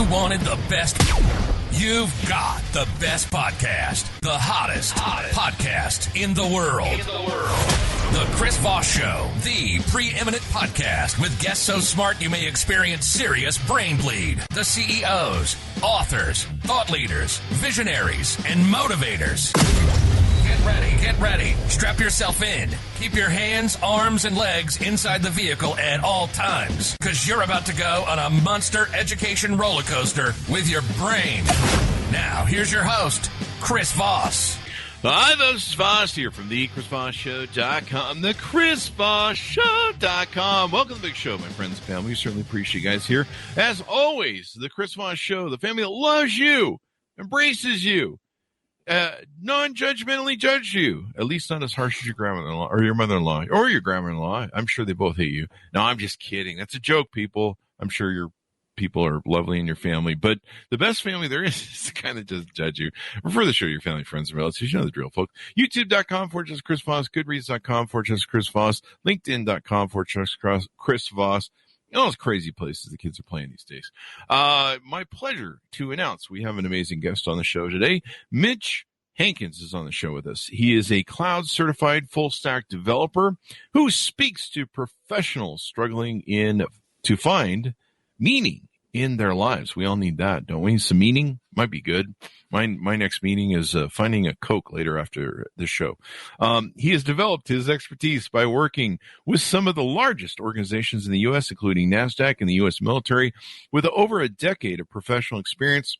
You wanted the best. You've got the best podcast. The hottest podcast in the world. The Chris Voss Show, the preeminent podcast with guests so smart you may experience serious brain bleed. The CEOs, authors, thought leaders, visionaries, and motivators. Get ready. Strap yourself in. Keep your hands, arms, and legs inside the vehicle at all times, because you're about to go on a monster education roller coaster with your brain. Now, here's your host, Chris Voss. Hi, this is Voss here from the ChrisVossShow.com, the ChrisVossShow.com. Welcome to the big show, my friends and family. We certainly appreciate you guys here. As always, the Chris Voss Show, the family that loves you, embraces you, non-judgmentally judge you, at least not as harsh as your grandmother-in-law or your mother-in-law or your grandmother-in-law. I'm sure they both hate you. No, I'm just kidding. That's a joke, people. I'm sure your people are lovely in your family, but the best family there is to kind of just judge you. Refer the show to your family, friends, and relatives. You know the drill, folks. YouTube.com/Chris Voss, Goodreads.com/Chris Voss, LinkedIn.com/Chris Voss. All those crazy places the kids are playing these days. My pleasure to announce we have an amazing guest on the show today. Mitch Hankins is on the show with us. He is a cloud-certified full-stack developer who speaks to professionals struggling to find meaning in their lives. We all need that, don't we? Some meaning might be good. My next meeting is finding a Coke later after the show. He has developed his expertise by working with some of the largest organizations in the U.S., including Nasdaq and the U.S. military. With over a decade of professional experience,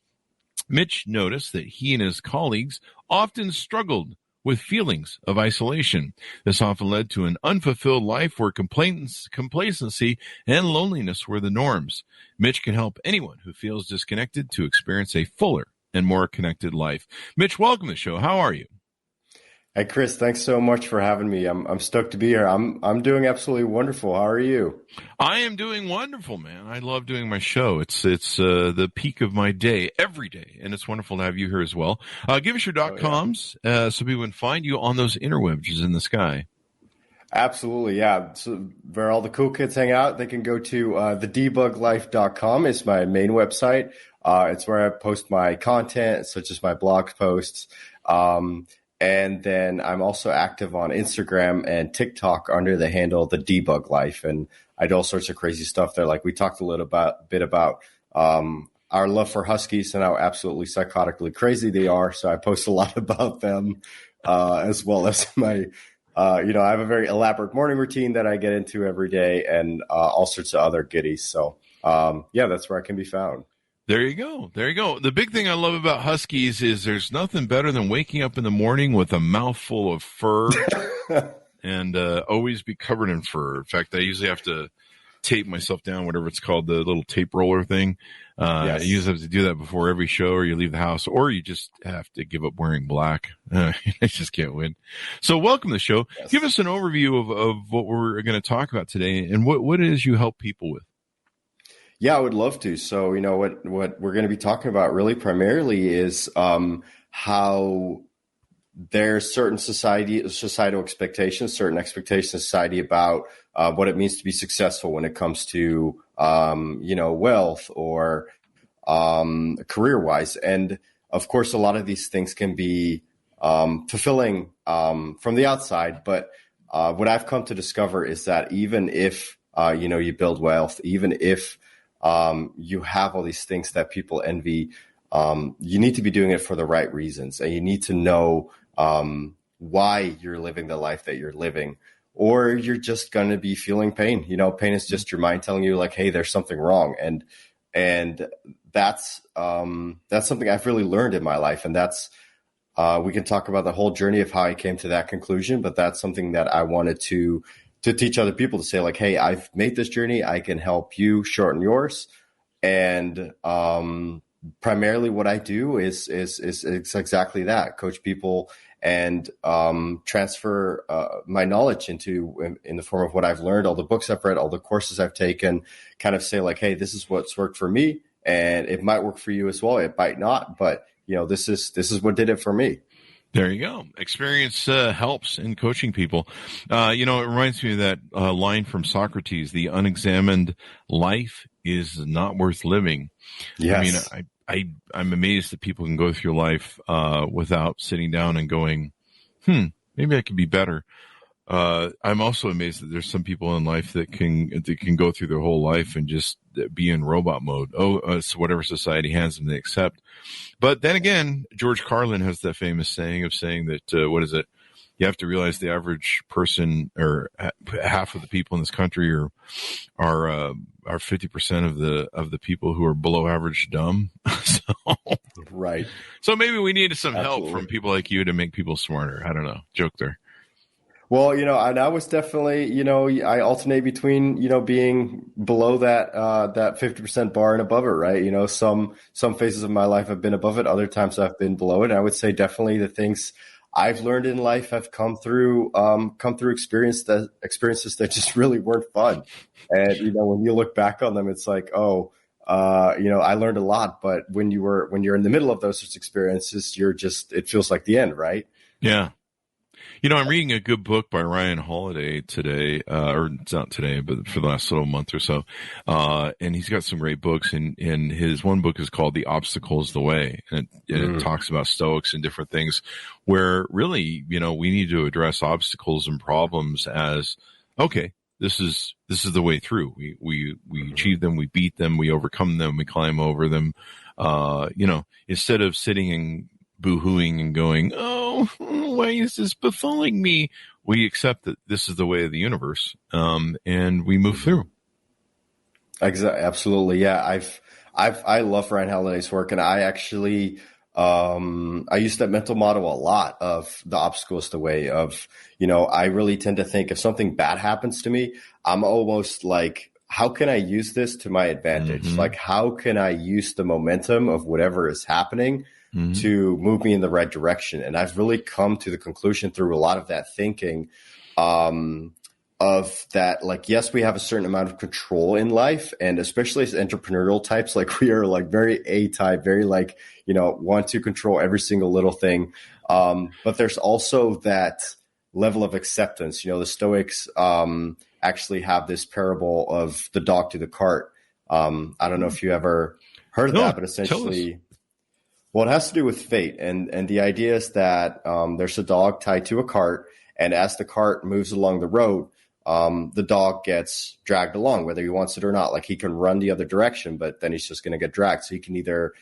Mitch noticed that he and his colleagues often struggled with feelings of isolation. This often led to an unfulfilled life where complacency and loneliness were the norms. Mitch can help anyone who feels disconnected to experience a fuller and more connected life. Mitch, welcome to the show. How are you? Hey, Chris, thanks so much for having me. I'm stoked to be here. I'm doing absolutely wonderful. How are you? I am doing wonderful, man. I love doing my show. It's the peak of my day every day, and it's wonderful to have you here as well. Give us your .coms so people can find you on those interwebs in the sky. Absolutely, yeah. So where all the cool kids hang out, they can go to thedebuglife.com. It's my main website. It's where I post my content, such as my blog posts. And then I'm also active on Instagram and TikTok under the handle The Debug Life. And I do all sorts of crazy stuff there. Like we talked a little bit about our love for Huskies and how absolutely psychotically crazy they are. So I post a lot about them as well as my, I have a very elaborate morning routine that I get into every day and all sorts of other goodies. So, that's where I can be found. There you go. The big thing I love about Huskies is there's nothing better than waking up in the morning with a mouthful of fur and always be covered in fur. In fact, I usually have to tape myself down, whatever it's called, the little tape roller thing. Yes. You usually have to do that before every show or you leave the house, or you just have to give up wearing black. I just can't win. So welcome to the show. Yes. Give us an overview of what we're going to talk about today and what it is you help people with. Yeah, I would love to. So, what we're going to be talking about really primarily is how there's certain societal expectations, certain expectations in society about what it means to be successful when it comes to, wealth or career-wise. And, of course, a lot of these things can be fulfilling from the outside. But what I've come to discover is that even if, you build wealth, even if you have all these things that people envy, you need to be doing it for the right reasons. And you need to know why you're living the life that you're living, or you're just going to be feeling pain. Pain is just your mind telling you like, hey, there's something wrong. And that's something I've really learned in my life. And that's, we can talk about the whole journey of how I came to that conclusion, but that's something that I wanted to teach other people, to say like, hey, I've made this journey. I can help you shorten yours. And primarily what I do is exactly that: coach people and transfer my knowledge in the form of what I've learned, all the books I've read, all the courses I've taken, kind of say like, hey, this is what's worked for me, and it might work for you as well. It might not, but this is what did it for me. There you go. Experience helps in coaching people. It reminds me of that line from Socrates: "The unexamined life is not worth living." Yes. I mean, I'm amazed that people can go through life without sitting down and going, maybe I could be better. I'm also amazed that there's some people in life that can go through their whole life and just be in robot mode. So whatever society hands them, they accept. But then again, George Carlin has that famous saying that, what is it? You have to realize the average person, or half of the people in this country are 50% of the people who are below average dumb. Right. So maybe we need some Absolutely. help from people like you to make people smarter. I don't know. Joke there. Well, and I was definitely, I alternate between, being below that 50% bar and above it, right? Some phases of my life have been above it. Other times I've been below it. And I would say definitely the things I've learned in life have come through experiences that just really weren't fun. And, when you look back on them, it's like, I learned a lot, but when you're in the middle of those experiences, it feels like the end, right? Yeah. I'm reading a good book by Ryan Holiday today, or it's not today, but for the last little month or so. And he's got some great books, and his one book is called The Obstacle is the Way. And it talks about Stoics and different things where really, we need to address obstacles and problems as, okay, this is the way through. We achieve them, we beat them, we overcome them, we climb over them. Instead of sitting and boo-hooing and going, oh, why is this befalling me? We accept that this is the way of the universe, and we move through. Absolutely, yeah. I love Ryan Holiday's work, and I actually I use that mental model a lot of the obstacle is the way of. I really tend to think if something bad happens to me, I'm almost like, how can I use this to my advantage? Mm-hmm. Like, how can I use the momentum of whatever is happening to move me in the right direction? And I've really come to the conclusion through a lot of that thinking of that, like, yes, we have a certain amount of control in life. And especially as entrepreneurial types, like we are like very A-type, very like, want to control every single little thing. But there's also that level of acceptance. The Stoics actually have this parable of the dog to the cart. I don't know if you ever heard of that, but essentially, well, it has to do with fate. And the idea is that there's a dog tied to a cart, and as the cart moves along the road, the dog gets dragged along, whether he wants it or not. Like, he can run the other direction, but then he's just going to get dragged. So he can either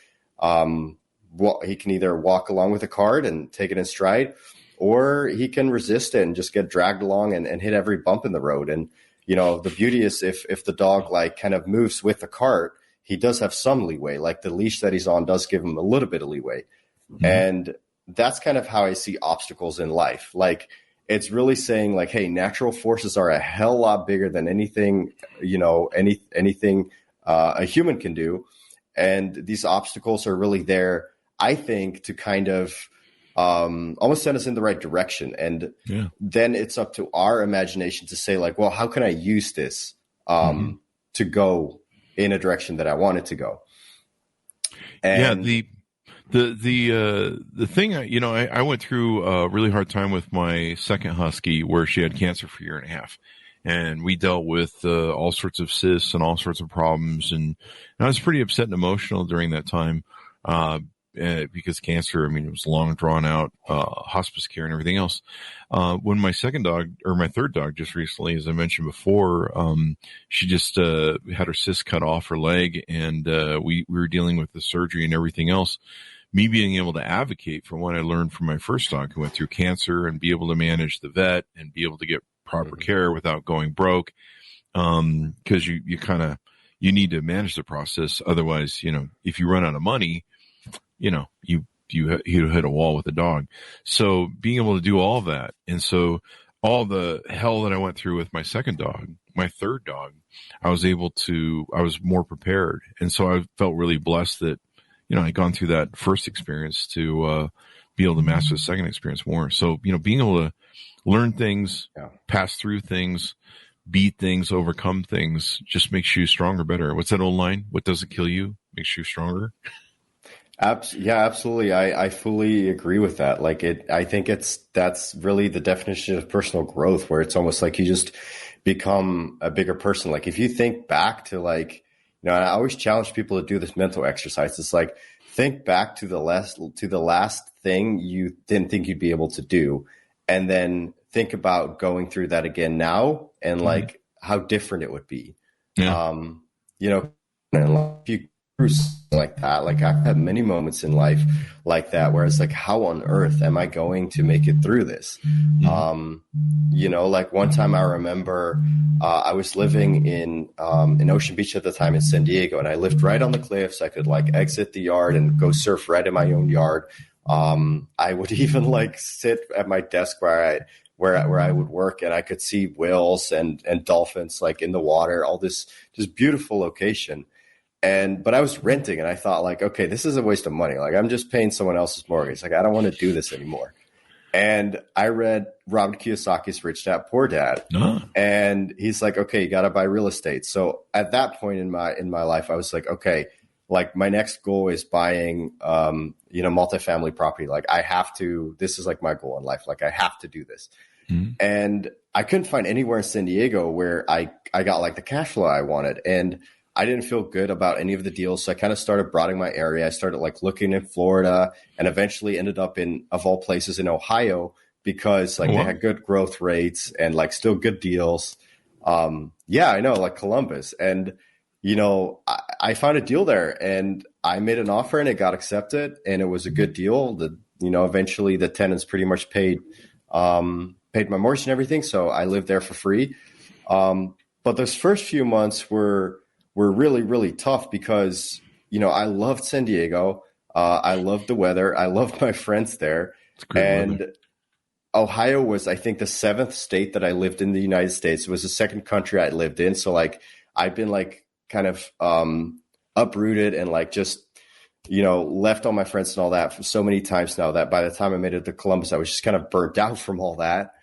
walk along with the cart and take it in stride, or he can resist it and just get dragged along and hit every bump in the road. And, the beauty is if the dog like kind of moves with the cart, he does have some leeway. Like, the leash that he's on does give him a little bit of leeway. Mm-hmm. And that's kind of how I see obstacles in life. Like, it's really saying like, hey, natural forces are a hell lot bigger than anything, anything a human can do. And these obstacles are really there, I think, to kind of almost send us in the right direction. And then it's up to our imagination to say like, well, how can I use this to go in a direction that I want it to go? And the thing, I went through a really hard time with my second husky where she had cancer for a year and a half. And we dealt with all sorts of cysts and all sorts of problems. And I was pretty upset and emotional during that time because cancer, it was long drawn out, hospice care and everything else. When my third dog just recently, as I mentioned before, she just had her cyst cut off her leg, and we were dealing with the surgery and everything else. Me being able to advocate for what I learned from my first dog who went through cancer and be able to manage the vet and be able to get proper care without going broke. Cause you need to manage the process. Otherwise, if you run out of money, you hit a wall with a dog. So being able to do all that. And so all the hell that I went through with my second dog, my third dog, I was more prepared. And so I felt really blessed that, I'd gone through that first experience to be able to master the second experience more. So, being able to learn things, pass through things, beat things, overcome things, just makes you stronger, better. What's that old line? What doesn't kill you makes you stronger. Yeah, absolutely. I fully agree with that. I think that's really the definition of personal growth, where it's almost like you just become a bigger person. Like if you think back to and I always challenge people to do this mental exercise. It's like, think back to the last thing you didn't think you'd be able to do. And then think about going through that again now and how different it would be. Yeah. And if you like that, like I've had many moments in life like that where it's like, how on earth am I going to make it through this? Like one time I remember I was living in Ocean Beach at the time in San Diego, and I lived right on the cliffs. I could exit the yard and go surf right in my own yard. I would even sit at my desk where I would work, and I could see whales and dolphins in the water, all this just beautiful location. But I was renting, and I thought okay, this is a waste of money. I'm just paying someone else's mortgage. I don't want to do this anymore. And I read Robert Kiyosaki's Rich Dad Poor Dad, and he's like, okay, you got to buy real estate. So at that point in my life, I was like, okay, my next goal is buying, multifamily property. I have to. This is my goal in life. I have to do this. Mm-hmm. And I couldn't find anywhere in San Diego where I got the cash flow I wanted, and I didn't feel good about any of the deals. So I kind of started broadening my area. I started looking in Florida, and eventually ended up of all places, in Ohio, because they had good growth rates and still good deals. Yeah, I know, Columbus. And, I found a deal there, and I made an offer, and it got accepted, and it was a good deal. Eventually the tenants pretty much paid my mortgage and everything. So I lived there for free. But those first few months were really, really tough because, I loved San Diego. I loved the weather. I loved my friends there. And weather. Ohio was, I think, the 7th state that I lived in the United States. It was the 2nd country I lived in. So I've been kind of uprooted and just, left all my friends and all that for so many times now that by the time I made it to Columbus, I was just kind of burnt out from all that.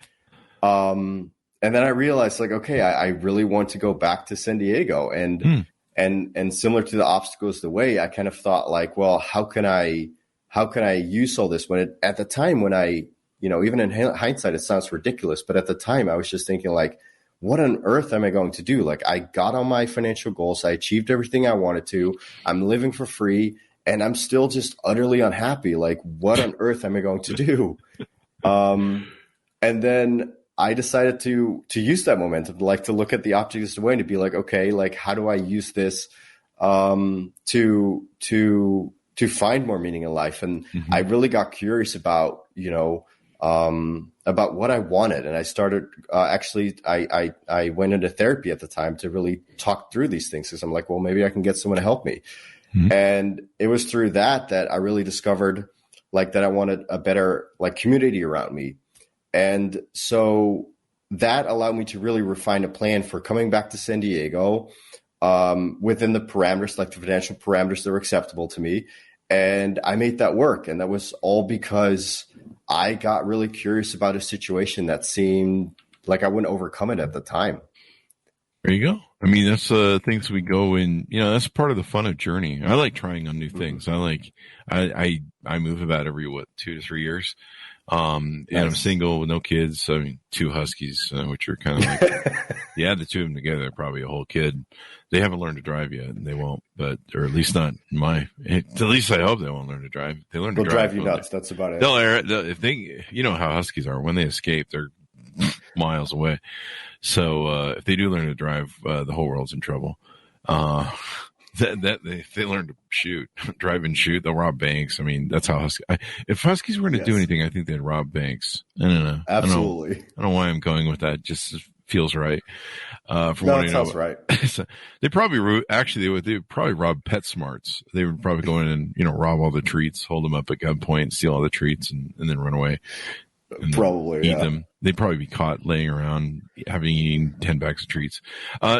And then I realized okay, I really want to go back to San Diego, and similar to the obstacles the way, I kind of thought well, how can I use all this at the time when I, even in hindsight, it sounds ridiculous, but at the time I was just thinking what on earth am I going to do? I got on my financial goals. I achieved everything I wanted to. I'm living for free, and I'm still just utterly unhappy. What on earth am I going to do? And then I decided to use that momentum, to look at the objects away and to be okay, how do I use this to find more meaning in life? And I really got curious about what I wanted, and I started I went into therapy at the time to really talk through these things, because I'm well, maybe I can get someone to help me. And it was through that I really discovered that I wanted a better community around me. And so that allowed me to really refine a plan for coming back to San Diego within the parameters, the financial parameters that were acceptable to me. And I made that work. And that was all because I got really curious about a situation that seemed like I wouldn't overcome it at the time. There you go. I mean, that's things we go in, that's part of the fun of journey. I like trying on new things. I move about every, 2 to 3 years. And I'm single with no kids. I mean, 2 huskies, which are kind of yeah, the 2 of them together, they're probably a whole kid. They haven't learned to drive yet, and they won't, or at least not at least I hope they won't learn to drive. They learn to drive. They'll drive you nuts. That's about it. If they, how huskies are, when they escape, they're miles away. So, if they do learn to drive, the whole world's in trouble. They learn to shoot, drive and shoot. They'll rob banks. I mean, that's how if huskies were going to do anything, I think they'd rob banks. I don't know. Absolutely. I don't know why I'm going with that. Just feels right. That sounds right. So they probably they'd probably rob PetSmarts. They would probably go in and rob all the treats, hold them up at gunpoint, steal all the treats, and then run away. And probably eat them. They'd probably be caught laying around having eaten 10 bags of treats.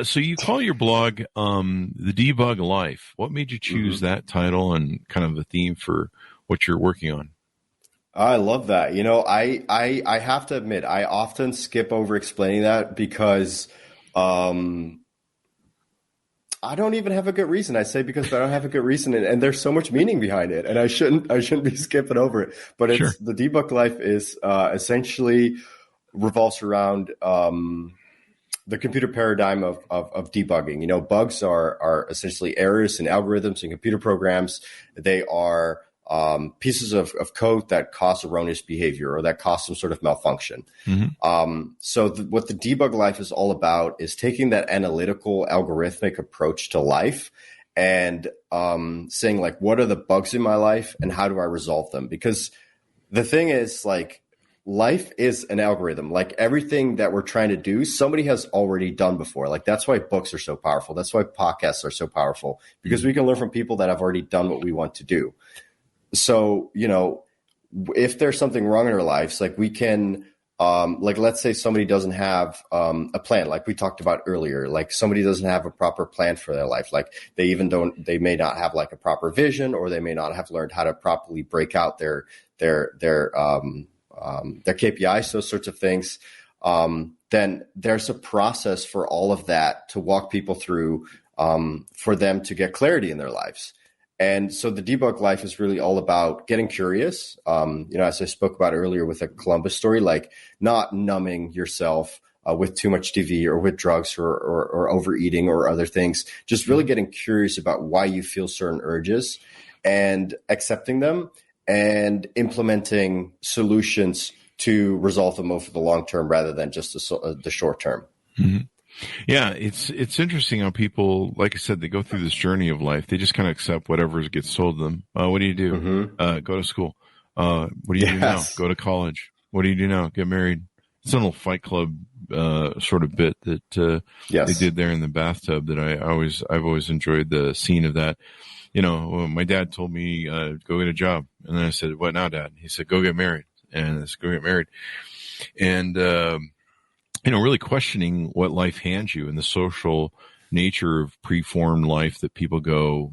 So you call your blog The Debug Life. What made you choose that title and kind of the theme for what you're working on? I love that. I have to admit, I often skip over explaining that because I don't even have a good reason. I say because I don't have a good reason, and there's so much meaning behind it, and I shouldn't be skipping over it. But it's the debug life is essentially revolves around the computer paradigm of debugging. You know, bugs are essentially errors in algorithms and computer programs. They are pieces of code that cause erroneous behavior or that cause some sort of malfunction. So what the debug life is all about is taking that analytical algorithmic approach to life and saying like, what are the bugs in my life and how do I resolve them? Because the thing is, like, life is an algorithm. Like everything that we're trying to do, somebody has already done before. Like that's why books are so powerful. That's why podcasts are so powerful, because we can learn from people that have already done what we want to do. So, you know, if there's something wrong in our lives, like we can, like, let's say somebody doesn't have a plan, like we talked about earlier, like somebody doesn't have a proper plan for their life. Like they may not have like a proper vision, or they may not have learned how to properly break out their KPIs, those sorts of things. Then there's a process for all of that to walk people through, for them to get clarity in their lives. And so the debug life is really all about getting curious. You know, as I spoke about earlier with the Columbus story, like not numbing yourself with too much TV or with drugs or overeating or other things, just really getting curious about why you feel certain urges and accepting them and implementing solutions to resolve them over the long term rather than just the short term. Yeah, it's interesting how people, like I said, they go through this journey of life. They just kind of accept whatever gets told them. What do you do? Go to school. What do you do now? Go to college. What do you do now? Get married. It's a little Fight Club sort of bit that they did there in the bathtub that I've always enjoyed the scene of that. You know, my dad told me, go get a job. And then I said, what now, Dad? He said, go get married. And I said, go get married. And, you know, really questioning what life hands you and the social nature of preformed life that people go,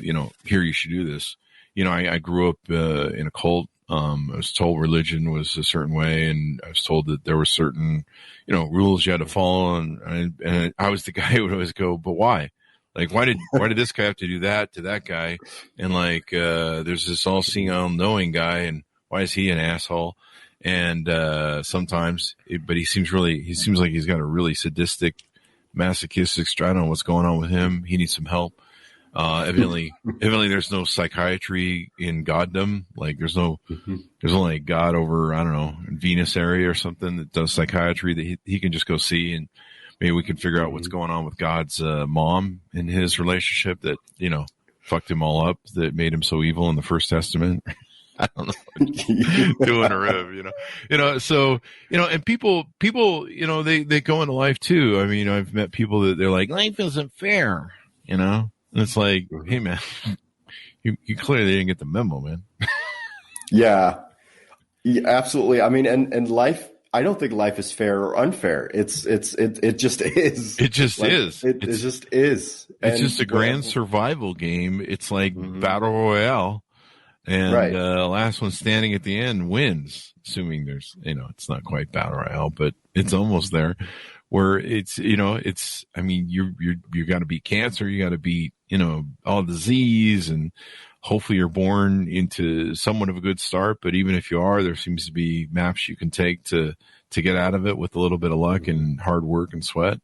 you know, here, you should do this. You know, I grew up in a cult. I was told religion was a certain way, and I was told that there were certain, you know, rules you had to follow. And I was the guy who would always go, but why? Like, why did this guy have to do that to that guy? And like, there's this all-seeing, all-knowing guy, and why is he an asshole? And sometimes, but he seems like he's got a really sadistic, masochistic. I don't know what's going on with him. He needs some help. Evidently, there's no psychiatry in goddom. Like there's only a god over, I don't know, Venus area or something that does psychiatry that he can just go see, and maybe we can figure out what's going on with God's mom in his relationship that, you know, fucked him all up, that made him so evil in the First Testament. I don't know, doing a rib, you know, so, you know, and people, you know, they go into life too. I mean, I've met people that they're like, life isn't fair, you know, and it's like, hey man, you clearly didn't get the memo, man. Yeah, absolutely. I mean, and life, I don't think life is fair or unfair. It just is. It just is. It just is. It's just a grand survival game. It's like Battle Royale. And last one standing at the end wins, assuming there's, you know, it's not quite Battle Royale, but it's almost there, where it's, you know, it's, I mean, you got to beat cancer, you got to beat, you know, all disease, and hopefully you're born into somewhat of a good start. But even if you are, there seems to be maps you can take to get out of it with a little bit of luck and hard work and sweat.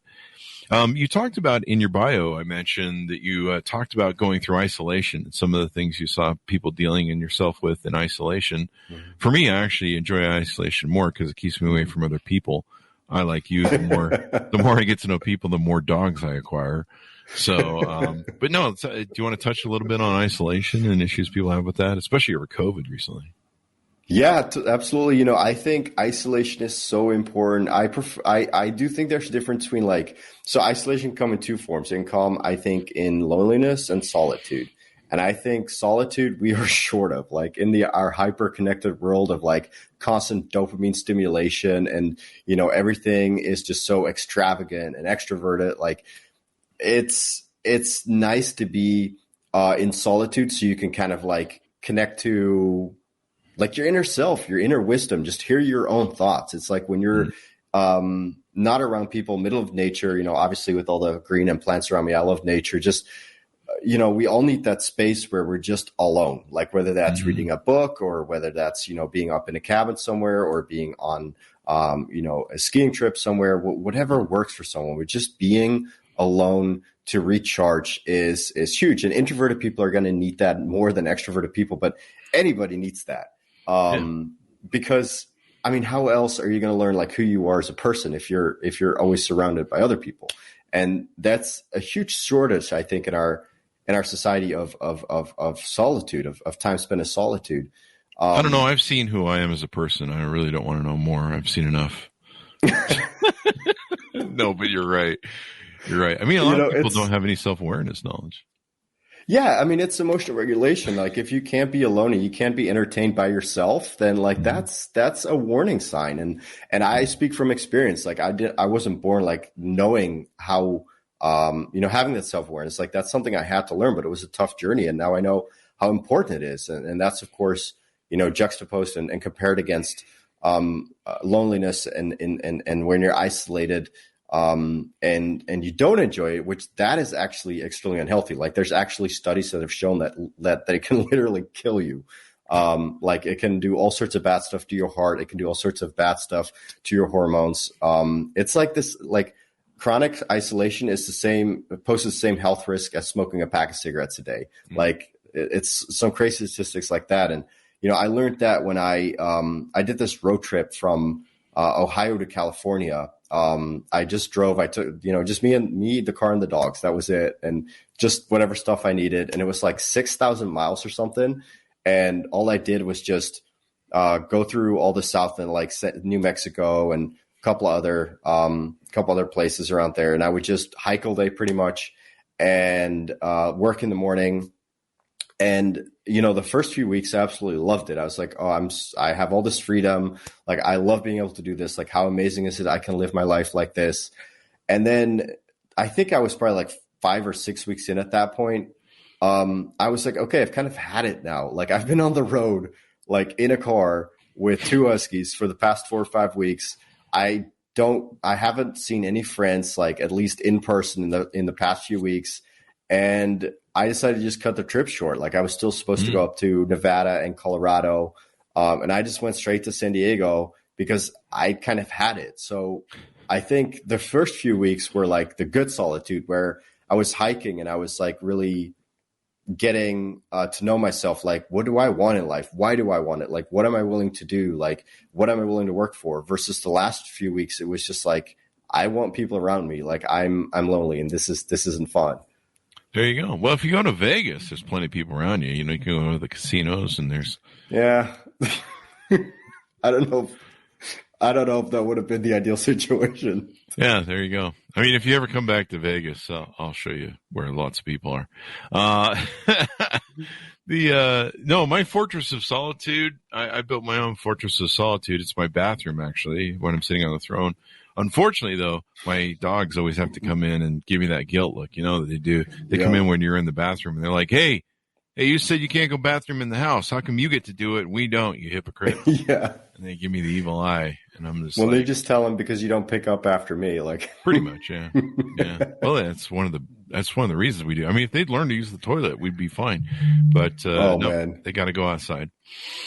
You talked about in your bio, I mentioned that you talked about going through isolation and some of the things you saw people dealing in yourself with in isolation. For me, I actually enjoy isolation more because it keeps me away from other people. I, like you, the more I get to know people, the more dogs I acquire. So, but no, do you want to touch a little bit on isolation and issues people have with that, especially over COVID recently? Yeah, absolutely. You know, I think isolation is so important. I do think there's a difference between so isolation can come in two forms. It can come, I think, in loneliness and solitude. And I think solitude we are short of, in our hyper connected world of constant dopamine stimulation, and, you know, everything is just so extravagant and extroverted. It's nice to be in solitude, so you can kind of connect to your inner self, your inner wisdom, just hear your own thoughts. It's like when you're not around people, middle of nature, obviously with all the green and plants around me. I love nature. Just, we all need that space where we're just alone, like whether that's reading a book or whether that's, being up in a cabin somewhere or being on, a skiing trip somewhere, whatever works for someone. We're just being alone to recharge is huge. And introverted people are going to need that more than extroverted people, but anybody needs that. Because how else are you going to learn like who you are as a person if you're always surrounded by other people? And that's a huge shortage, I think, in our society of solitude, of time spent in solitude. I don't know. I've seen who I am as a person. I really don't want to know more. I've seen enough. No, but you're right. You're right. A lot of people don't have any self-awareness knowledge. Yeah, it's emotional regulation. Like if you can't be alone and you can't be entertained by yourself, then like that's a warning sign. And I speak from experience. Like I wasn't born like knowing how having that self-awareness. Like that's something I had to learn, but it was a tough journey. And now I know how important it is. And that's of course, juxtaposed and compared against loneliness and when you're isolated. And you don't enjoy it, which that is actually extremely unhealthy. Like there's actually studies that have shown that it can literally kill you. Like it can do all sorts of bad stuff to your heart. It can do all sorts of bad stuff to your hormones. It's like this, like chronic isolation poses the same health risk as smoking a pack of cigarettes a day. Like it's some crazy statistics like that. And, I learned that when I did this road trip from, Ohio to California. I just drove, I took, just me, the car and the dogs. That was it. And just whatever stuff I needed. And it was like 6,000 miles or something. And all I did was just, go through all the South and like New Mexico and a couple other places around there. And I would just hike all day pretty much and, work in the morning. And, the first few weeks, I absolutely loved it. I was like, I have all this freedom. Like, I love being able to do this. Like, how amazing is it? I can live my life like this. And then I think I was probably like 5 or 6 weeks in at that point. I was like, okay, I've kind of had it now. Like, I've been on the road, like in a car with 2 Huskies for the past 4 or 5 weeks. I haven't seen any friends, like at least in person in the past few weeks. And I decided to just cut the trip short. Like I was still supposed to go up to Nevada and Colorado. And I just went straight to San Diego because I kind of had it. So I think the first few weeks were like the good solitude where I was hiking and I was like really getting to know myself. Like, what do I want in life? Why do I want it? Like, what am I willing to do? Like, what am I willing to work for? Versus the last few weeks, it was just like, I want people around me. Like I'm lonely and this isn't fun. There you go. Well, if you go to Vegas, there's plenty of people around you. You can go to the casinos and there's. Yeah. I don't know if that would have been the ideal situation. Yeah, there you go. If you ever come back to Vegas, I'll show you where lots of people are. My fortress of solitude, I built my own fortress of solitude. It's my bathroom, actually, when I'm sitting on the throne. Unfortunately, though, my dogs always have to come in and give me that guilt look, that they do. They come in when you're in the bathroom and they're like, hey, you said you can't go bathroom in the house. How come you get to do it and we don't, you hypocrite? Yeah. And they give me the evil eye. And I'm just they just tell them because you don't pick up after me. Like pretty much, yeah. Yeah. Well, that's one of the reasons we do. If they'd learn to use the toilet, we'd be fine. But man. They got to go outside.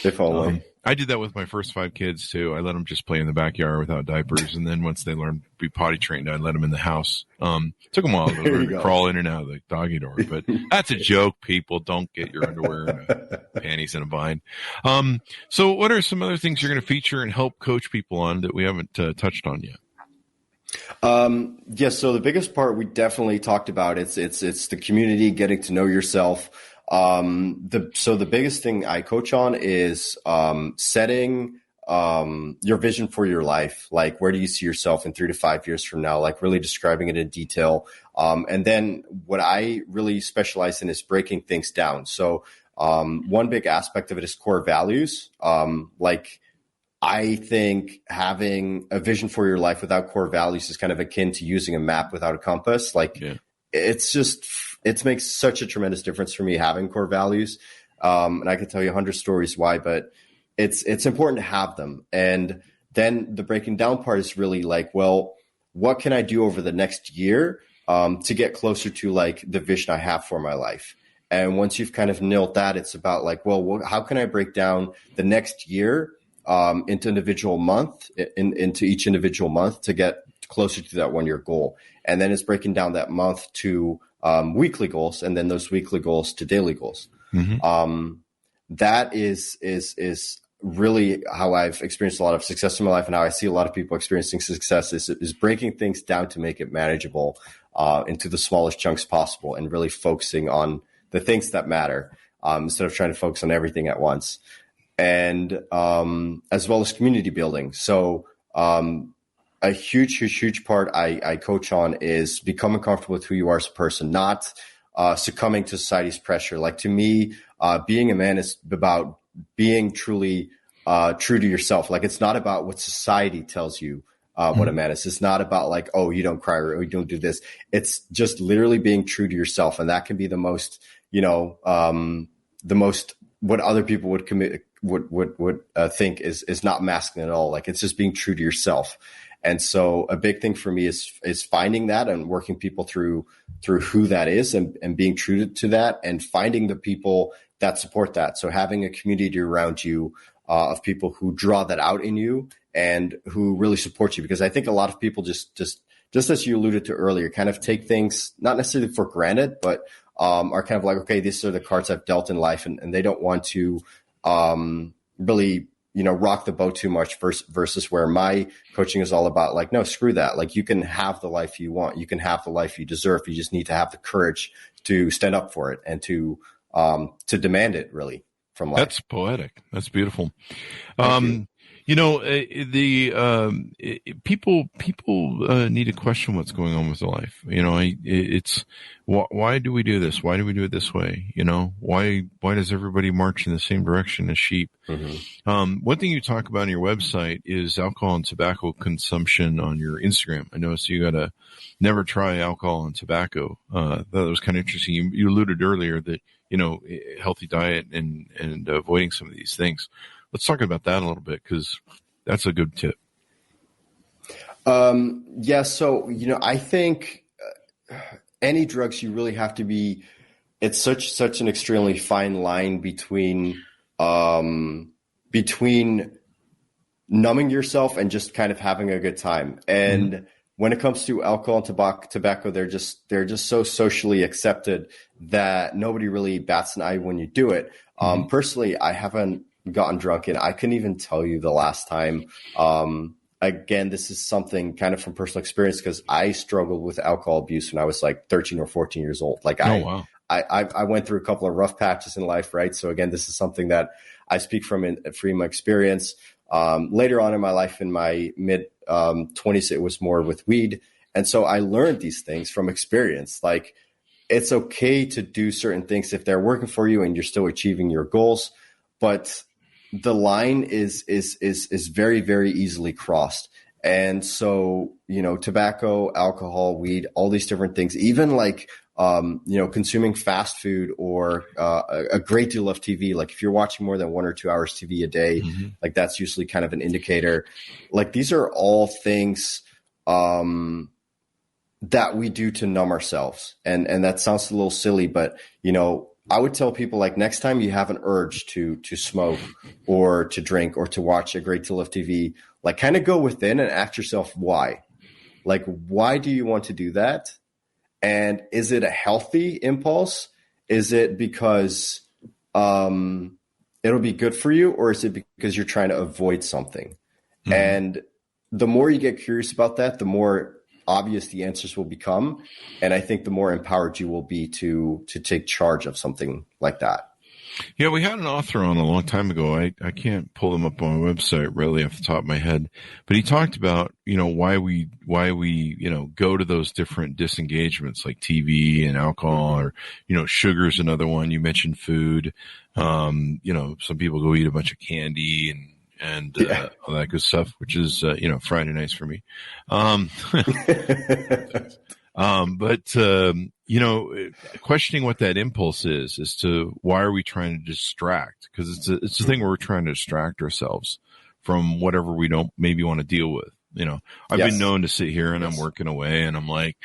If only. I did that with my first 5 kids too. I let them just play in the backyard without diapers, and then once they learned to be potty trained, I let them in the house. Took them a while to crawl in and out of the doggy door, but that's a joke. People, don't get your underwear and panties in a bind. So, what are some other things you're going to feature and help coach people on that we haven't touched on yet? Yes. So the biggest part we definitely talked about it's the community, getting to know yourself. The biggest thing I coach on is, setting, your vision for your life. Like, where do you see yourself in 3 to 5 years from now? Like really describing it in detail. And then what I really specialize in is breaking things down. So, one big aspect of it is core values. I think having a vision for your life without core values is kind of akin to using a map without a compass. It makes such a tremendous difference for me having core values. And I could tell you 100 stories why, but it's important to have them. And then the breaking down part is really like, well, what can I do over the next year to get closer to like the vision I have for my life? And once you've kind of nailed that, it's about like, well, how can I break down the next year into each individual month to get closer to that 1 year goal? And then it's breaking down that month to weekly goals, and then those weekly goals to daily goals. Mm-hmm. That is really how I've experienced a lot of success in my life, and how I see a lot of people experiencing success is breaking things down to make it manageable into the smallest chunks possible, and really focusing on the things that matter instead of trying to focus on everything at once. And as well as community building. So a huge part I coach on is becoming comfortable with who you are as a person, not succumbing to society's pressure. Like, to me, being a man is about being truly true to yourself. Like, it's not about what society tells you what a man is. It's not about like, oh, you don't cry or you don't do this. It's just literally being true to yourself. And that can be the most, what other people would think is not masculine at all. Like, it's just being true to yourself. And so a big thing for me is finding that and working people through who that is, and being true to that, and finding the people that support that. So having a community around you of people who draw that out in you and who really support you. Because I think a lot of people just as you alluded to earlier, kind of take things not necessarily for granted, but are kind of like, okay, these are the cards I've dealt in life, and they don't want to really, rock the boat too much versus where my coaching is all about like, no, screw that. Like, you can have the life you want. You can have the life you deserve. You just need to have the courage to stand up for it and to demand it really from life. That's poetic. That's beautiful. People need to question what's going on with their life. It's why do we do this? Why do we do it this way? Why does everybody march in the same direction as sheep? Mm-hmm. One thing you talk about on your website is alcohol and tobacco consumption on your Instagram. I noticed you got to never try alcohol and tobacco. That was kind of interesting. You alluded earlier that, healthy diet and avoiding some of these things. Let's talk about that a little bit, because that's a good tip. Yeah. So, I think any drugs, you really have to be, it's such an extremely fine line between numbing yourself and just kind of having a good time. And when it comes to alcohol and tobacco, they're just so socially accepted that nobody really bats an eye when you do it. Personally, I haven't gotten drunk, and I couldn't even tell you the last time. Again, this is something kind of from personal experience, because I struggled with alcohol abuse when I was like 13 or 14 years old. Like, wow. I went through a couple of rough patches in life, right? So again, this is something that I speak from my experience. Later on in my life, in my mid 20s, it was more with weed. And so I learned these things from experience. Like, it's okay to do certain things if they're working for you and you're still achieving your goals, but the line is very, very easily crossed. And so, tobacco, alcohol, weed, all these different things, even like, consuming fast food or a great deal of TV. Like, if you're watching more than 1 or 2 hours TV a day, like, that's usually kind of an indicator. Like, these are all things that we do to numb ourselves. And that sounds a little silly, but, I would tell people, like, next time you have an urge to smoke or to drink or to watch a great deal of TV, like, kind of go within and ask yourself why. Like, why do you want to do that? And is it a healthy impulse? Is it because it'll be good for you, or is it because you're trying to avoid something? Mm-hmm. And the more you get curious about that, the more obvious the answers will become. And I think the more empowered you will be to take charge of something like that. Yeah, we had an author on a long time ago. I can't pull them up on my website really off the top of my head, but he talked about, why we go to those different disengagements like TV and alcohol, or, sugar's another one. You mentioned food. Some people go eat a bunch of candy and all that good stuff, which is, Friday nights for me. Questioning what that impulse is as to why are we trying to distract? Because it's a thing where we're trying to distract ourselves from whatever we don't maybe want to deal with. I've been known to sit here and I'm working away and I'm like,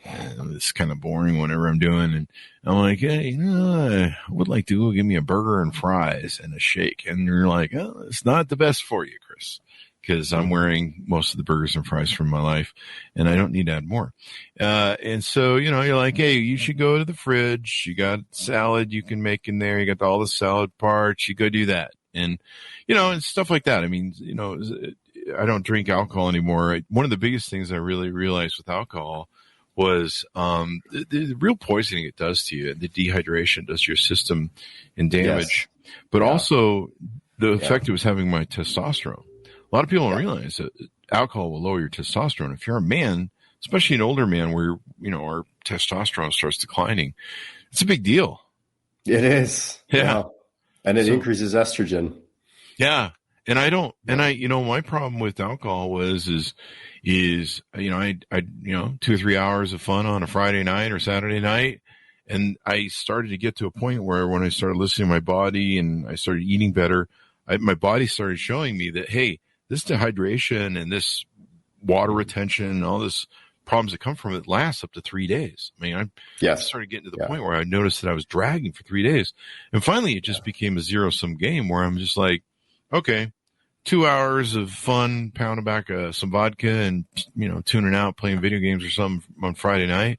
it's kind of boring whatever I'm doing. And I'm like, hey, I would like to go give me a burger and fries and a shake. And you're like, oh, it's not the best for you, Chris, because I'm wearing most of the burgers and fries from my life and I don't need to add more. And so, you're like, hey, you should go to the fridge. You got salad you can make in there. You got all the salad parts. You go do that. And, and stuff like that. I mean, I don't drink alcohol anymore. One of the biggest things I really realized with alcohol was the real poisoning it does to you, the dehydration does to your system and damage, but also the effect it was having on my testosterone. A lot of people don't realize that alcohol will lower your testosterone. If you're a man, especially an older man where, our testosterone starts declining, it's a big deal. It is. Yeah. And it increases estrogen. Yeah. And my problem with alcohol is, I 2 or 3 hours of fun on a Friday night or Saturday night. And I started to get to a point where when I started listening to my body and I started eating better, my body started showing me that, hey, this dehydration and this water retention and all this problems that come from it lasts up to 3 days. I mean, I started getting to the point where I noticed that I was dragging for 3 days. And finally, it just became a zero-sum game where I'm just like, okay, 2 hours of fun, pounding back some vodka and, tuning out, playing video games or something on Friday night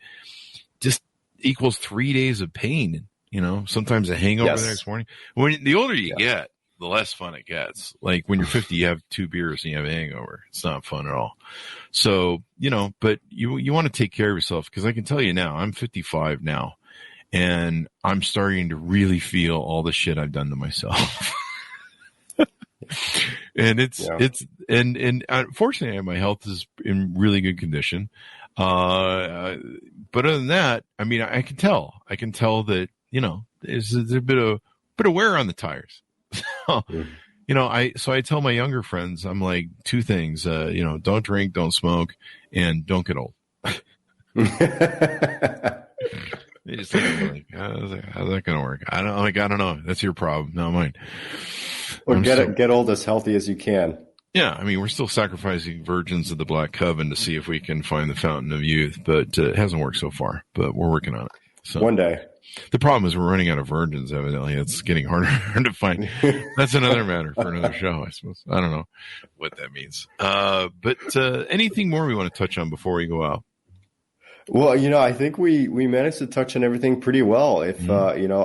just equals 3 days of pain. Sometimes a hangover the next morning. When the older you get, the less fun it gets. Like when you're 50, you have 2 beers and you have a hangover. It's not fun at all. So, but you want to take care of yourself, because I can tell you now, I'm 55 now and I'm starting to really feel all the shit I've done to myself. And and fortunately my health is in really good condition. But other than that, I mean, I can tell that, there's a bit of wear on the tires. So, I tell my younger friends, I'm like, 2 things, don't drink, don't smoke, and don't get old. They just look at me like, how's that going to work? I don't know. That's your problem, not mine. Or get old as healthy as you can. Yeah, I mean, we're still sacrificing virgins of the Black Coven to see if we can find the fountain of youth, but it hasn't worked so far. But we're working on it. So one day. The problem is we're running out of virgins, evidently. It's getting harder to find. That's another matter for another show, I suppose. I don't know what that means. But anything more we want to touch on before we go out? Well, I think we managed to touch on everything pretty well. If I'm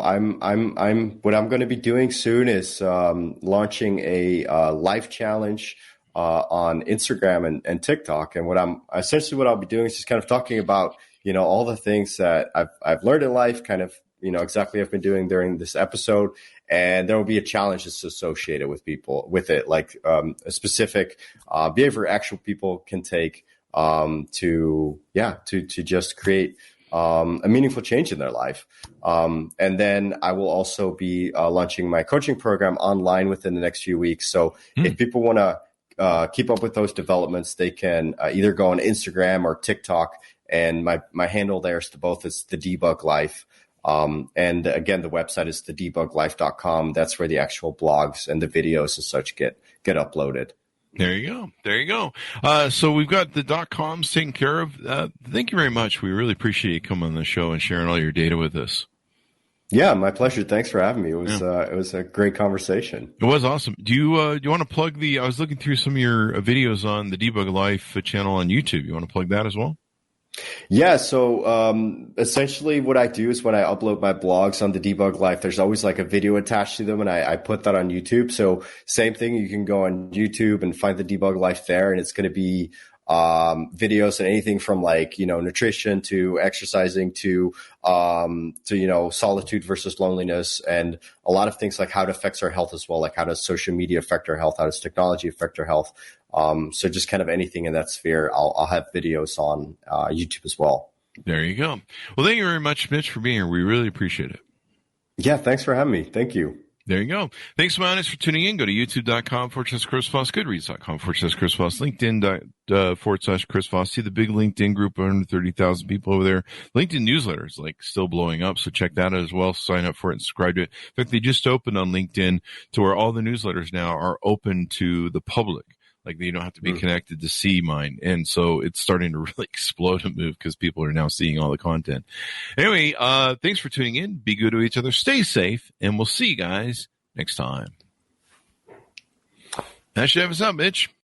what I'm going to be doing soon is launching a life challenge on Instagram and TikTok. And what I'll be doing is just kind of talking about all the things that I've learned in life, kind of exactly what I've been doing during this episode. And there will be a challenge that's associated with it, like a specific behavior actual people can take to just create a meaningful change in their life. And then I will also be launching my coaching program online within the next few weeks. So if people want to keep up with those developments, they can either go on Instagram or TikTok. And my handle there is the Debug Life. And again, the website is thedebuglife.com. That's where the actual blogs and the videos and such get uploaded. There you go. So we've got the .coms taken care of. Thank you very much. We really appreciate you coming on the show and sharing all your data with us. Yeah, my pleasure. Thanks for having me. It was a great conversation. It was awesome. Do you want to plug I was looking through some of your videos on the Debug Life channel on YouTube. You want to plug that as well? Yeah. So, essentially what I do is when I upload my blogs on the Debug Life, there's always like a video attached to them and I put that on YouTube. So same thing, you can go on YouTube and find the Debug Life there, and it's going to be videos and anything from nutrition to exercising to solitude versus loneliness, and a lot of things like how it affects our health as well. Like how does social media affect our health? How does technology affect our health? So just kind of anything in that sphere, I'll have videos on YouTube as well. There you go. Well, thank you very much, Mitch, for being here. We really appreciate it. Yeah. Thanks for having me. Thank you. There you go. Thanks to my audience for tuning in. Go to youtube.com/Chris Voss, goodreads.com/Chris Voss, LinkedIn.com/Chris Voss. See the big LinkedIn group, 130,000 people over there. LinkedIn newsletters, still blowing up. So check that out as well. Sign up for it and subscribe to it. In fact, they just opened on LinkedIn to where all the newsletters now are open to the public. Like you don't have to be connected to see mine. And so it's starting to really explode and move because people are now seeing all the content. Anyway, thanks for tuning in. Be good to each other. Stay safe. And we'll see you guys next time. That should have us up, Mitch.